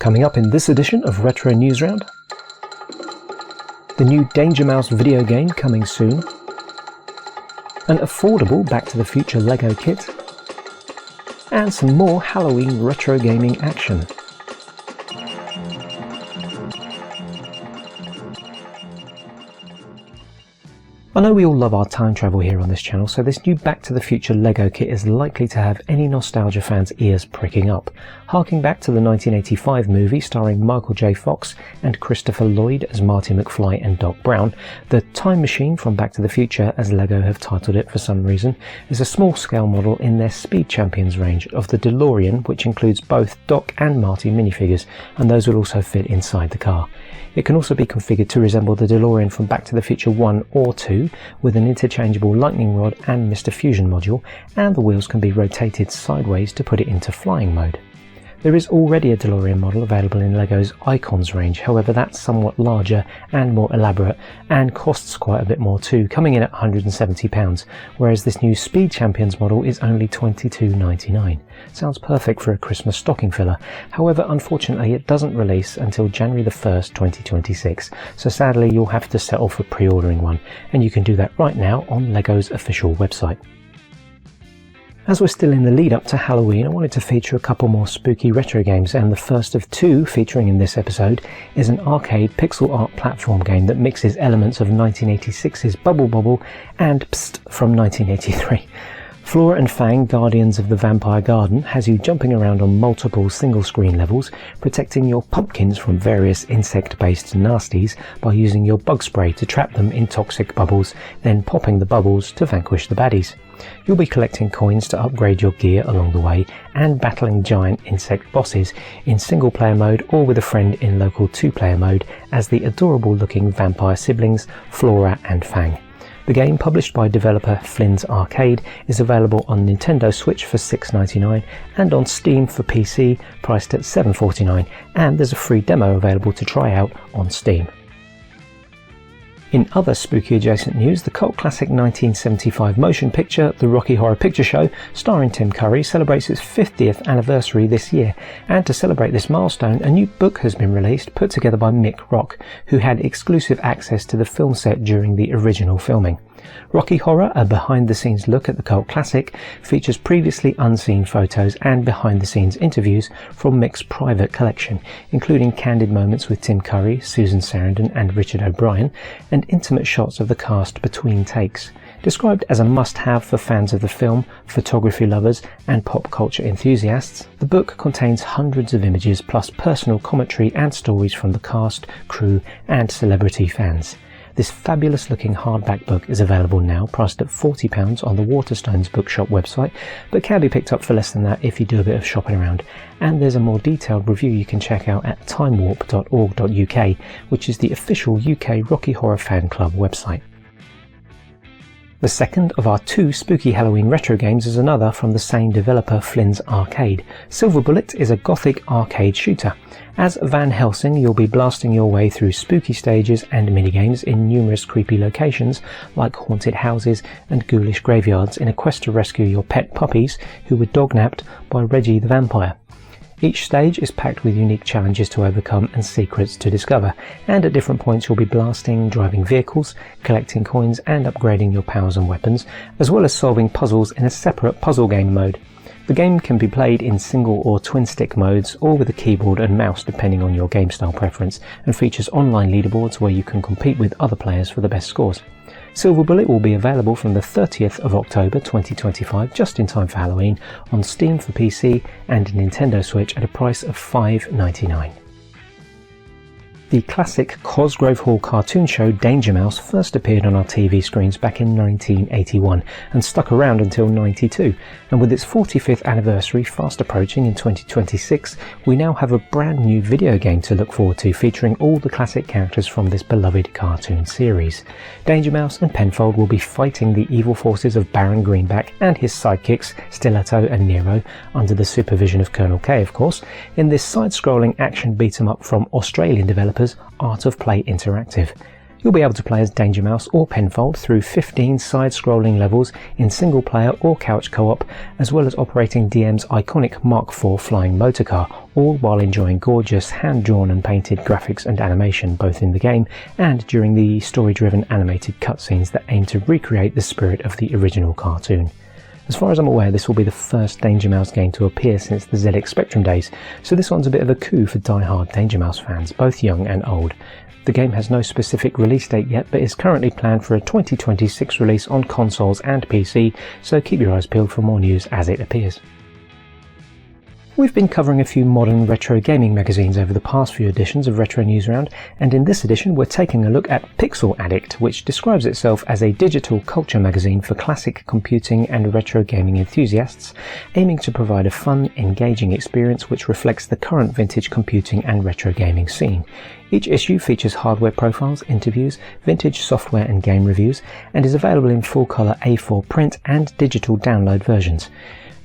Coming up in this edition of Retro Newsround, the new Danger Mouse video game coming soon, an affordable Back to the Future Lego Kit, and some more Halloween retro gaming action. I know we all love our time travel here on this channel, so this new Back to the Future Lego Kit is likely to have any nostalgia fans' ears pricking up. Harking back to the 1985 movie starring Michael J. Fox and Christopher Lloyd as Marty McFly and Doc Brown, the Time Machine from Back to the Future, as Lego have titled it for some reason, is a small-scale model in their Speed Champions range of the DeLorean, which includes both Doc and Marty minifigures, and those will also fit inside the car. It can also be configured to resemble the DeLorean from Back to the Future 1 or 2, with an interchangeable lightning rod and Mr. Fusion module, and the wheels can be rotated sideways to put it into flying mode. There is already a DeLorean model available in LEGO's Icons range, however that's somewhat larger and more elaborate and costs quite a bit more too, coming in at £170, whereas this new Speed Champions model is only £22.99. Sounds perfect for a Christmas stocking filler, however unfortunately it doesn't release until January the 1st, 2026, so sadly you'll have to settle for pre-ordering one, and you can do that right now on LEGO's official website. As we're still in the lead up to Halloween, I wanted to feature a couple more spooky retro games, and the first of two featuring in this episode is an arcade pixel art platform game that mixes elements of 1986's Bubble Bobble and Psst from 1983. Flora and Fang, Guardians of the Vampire Garden, has you jumping around on multiple single-screen levels, protecting your pumpkins from various insect-based nasties by using your bug spray to trap them in toxic bubbles, then popping the bubbles to vanquish the baddies. You'll be collecting coins to upgrade your gear along the way, and battling giant insect bosses in single-player mode or with a friend in local two-player mode as the adorable-looking vampire siblings Flora and Fang. The game, published by developer Flynn's Arcade, is available on Nintendo Switch for $6.99 and on Steam for PC, priced at $7.49, and there's a free demo available to try out on Steam. In other spooky adjacent news, the cult classic 1975 motion picture The Rocky Horror Picture Show, starring Tim Curry, celebrates its 50th anniversary this year, and to celebrate this milestone, a new book has been released, put together by Mick Rock, who had exclusive access to the film set during the original filming. Rocky Horror, a behind-the-scenes look at the cult classic, features previously unseen photos and behind-the-scenes interviews from Mick's private collection, including candid moments with Tim Curry, Susan Sarandon and Richard O'Brien, and intimate shots of the cast between takes. Described as a must-have for fans of the film, photography lovers and pop culture enthusiasts, the book contains hundreds of images plus personal commentary and stories from the cast, crew and celebrity fans. This fabulous-looking hardback book is available now, priced at £40 on the Waterstones bookshop website, but can be picked up for less than that if you do a bit of shopping around. And there's a more detailed review you can check out at timewarp.org.uk, which is the official UK Rocky Horror Fan Club website. The second of our two spooky Halloween retro games is another from the same developer, Flynn's Arcade. Silver Bullet is a gothic arcade shooter. As Van Helsing, you'll be blasting your way through spooky stages and minigames in numerous creepy locations like haunted houses and ghoulish graveyards in a quest to rescue your pet puppies who were dognapped by Reggie the Vampire. Each stage is packed with unique challenges to overcome and secrets to discover, and at different points you'll be blasting, driving vehicles, collecting coins and upgrading your powers and weapons, as well as solving puzzles in a separate puzzle game mode. The game can be played in single or twin stick modes, or with a keyboard and mouse depending on your game style preference, and features online leaderboards where you can compete with other players for the best scores. Silver Bullet will be available from the 30th of October 2025, just in time for Halloween, on Steam for PC and Nintendo Switch at a price of $5.99. The classic Cosgrove Hall cartoon show Danger Mouse first appeared on our TV screens back in 1981 and stuck around until 92, and with its 45th anniversary fast approaching in 2026, we now have a brand new video game to look forward to featuring all the classic characters from this beloved cartoon series. Danger Mouse and Penfold will be fighting the evil forces of Baron Greenback and his sidekicks Stiletto and Nero, under the supervision of Colonel K of course, in this side-scrolling action beat-em-up from Australian developers Art of Play Interactive. You'll be able to play as Danger Mouse or Penfold through 15 side-scrolling levels in single-player or couch co-op, as well as operating DM's iconic Mark IV flying motorcar, all while enjoying gorgeous hand-drawn and painted graphics and animation both in the game and during the story-driven animated cutscenes that aim to recreate the spirit of the original cartoon. As far as I'm aware, this will be the first Danger Mouse game to appear since the ZX Spectrum days, so this one's a bit of a coup for die-hard Danger Mouse fans, both young and old. The game has no specific release date yet, but is currently planned for a 2026 release on consoles and PC, so keep your eyes peeled for more news as it appears. We've been covering a few modern retro gaming magazines over the past few editions of Retro Newsround, and in this edition we're taking a look at Pixel Addict, which describes itself as a digital culture magazine for classic computing and retro gaming enthusiasts, aiming to provide a fun, engaging experience which reflects the current vintage computing and retro gaming scene. Each issue features hardware profiles, interviews, vintage software and game reviews, and is available in full-colour A4 print and digital download versions.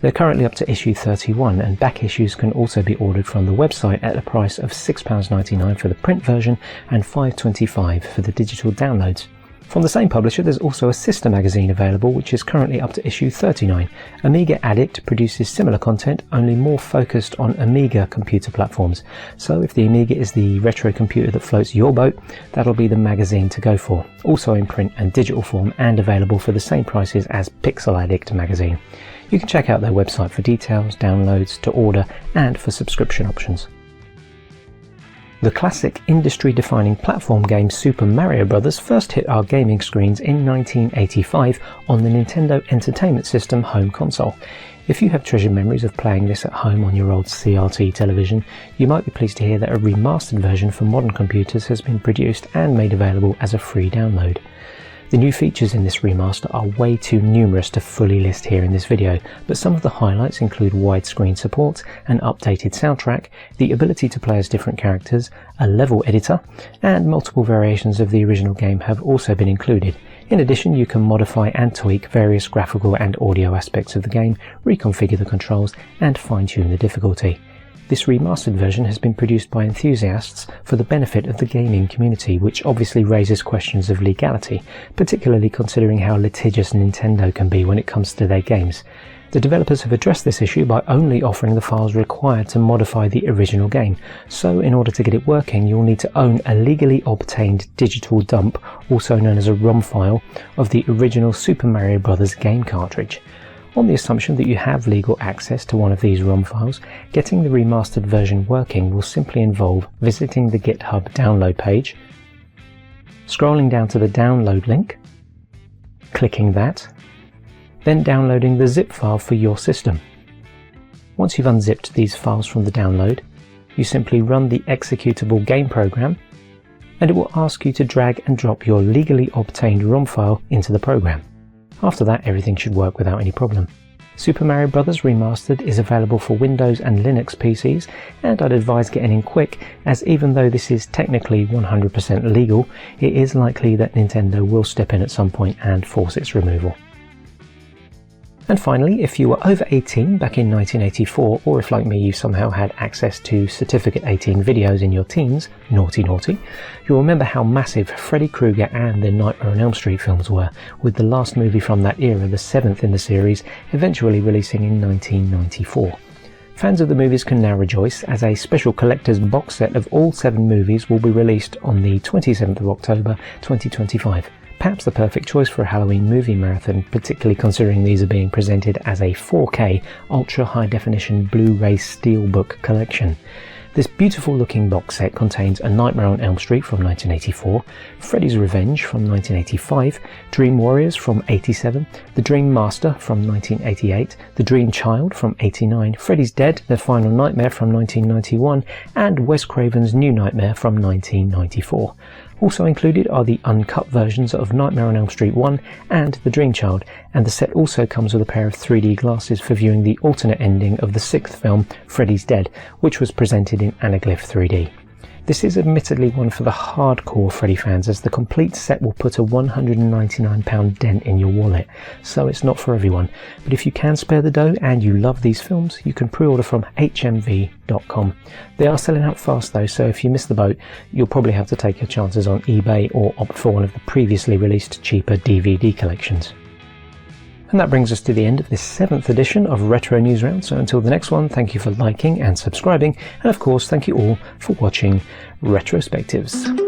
They're currently up to issue 31, and back issues can also be ordered from the website at a price of £6.99 for the print version and £5.25 for the digital downloads. From the same publisher, there's also a sister magazine available, which is currently up to issue 39. Amiga Addict produces similar content, only more focused on Amiga computer platforms. So if the Amiga is the retro computer that floats your boat, that'll be the magazine to go for. Also in print and digital form, and available for the same prices as Pixel Addict magazine. You can check out their website for details, downloads, to order, and for subscription options. The classic industry-defining platform game Super Mario Bros. First hit our gaming screens in 1985 on the Nintendo Entertainment System home console. If you have treasured memories of playing this at home on your old CRT television, you might be pleased to hear that a remastered version for modern computers has been produced and made available as a free download. The new features in this remaster are way too numerous to fully list here in this video, but some of the highlights include widescreen support, an updated soundtrack, the ability to play as different characters, a level editor, and multiple variations of the original game have also been included. In addition, you can modify and tweak various graphical and audio aspects of the game, reconfigure the controls, and fine-tune the difficulty. This remastered version has been produced by enthusiasts for the benefit of the gaming community, which obviously raises questions of legality, particularly considering how litigious Nintendo can be when it comes to their games. The developers have addressed this issue by only offering the files required to modify the original game, so in order to get it working you'll need to own a legally obtained digital dump, also known as a ROM file, of the original Super Mario Bros. Game cartridge. On the assumption that you have legal access to one of these ROM files, getting the remastered version working will simply involve visiting the GitHub download page, scrolling down to the download link, clicking that, then downloading the zip file for your system. Once you've unzipped these files from the download, you simply run the executable game program, and it will ask you to drag and drop your legally obtained ROM file into the program. After that, everything should work without any problem. Super Mario Bros. Remastered is available for Windows and Linux PCs, and I'd advise getting in quick, as even though this is technically 100% legal, it is likely that Nintendo will step in at some point and force its removal. And finally, if you were over 18 back in 1984, or if like me you somehow had access to Certificate 18 videos in your teens, naughty naughty, you'll remember how massive Freddy Krueger and the Nightmare on Elm Street films were, with the last movie from that era, the 7th in the series, eventually releasing in 1994. Fans of the movies can now rejoice, as a special collector's box set of all 7 movies will be released on the 27th of October 2025. Perhaps the perfect choice for a Halloween movie marathon, particularly considering these are being presented as a 4K ultra high definition Blu-ray Steelbook collection. This beautiful looking box set contains A Nightmare on Elm Street from 1984, Freddy's Revenge from 1985, Dream Warriors from 87, The Dream Master from 1988, The Dream Child from 89, Freddy's Dead, The Final Nightmare from 1991, and Wes Craven's New Nightmare from 1994. Also included are the uncut versions of Nightmare on Elm Street 1 and The Dream Child, and the set also comes with a pair of 3D glasses for viewing the alternate ending of the 6th film, Freddy's Dead, which was presented in Anaglyph 3D. This is admittedly one for the hardcore Freddy fans, as the complete set will put a £199 dent in your wallet, so it's not for everyone. But if you can spare the dough and you love these films, you can pre-order from hmv.com. They are selling out fast though, so if you miss the boat, you'll probably have to take your chances on eBay or opt for one of the previously released cheaper DVD collections. And that brings us to the end of this 7th edition of Retro Newsround. So until the next one, thank you for liking and subscribing, and of course thank you all for watching Retrospectives.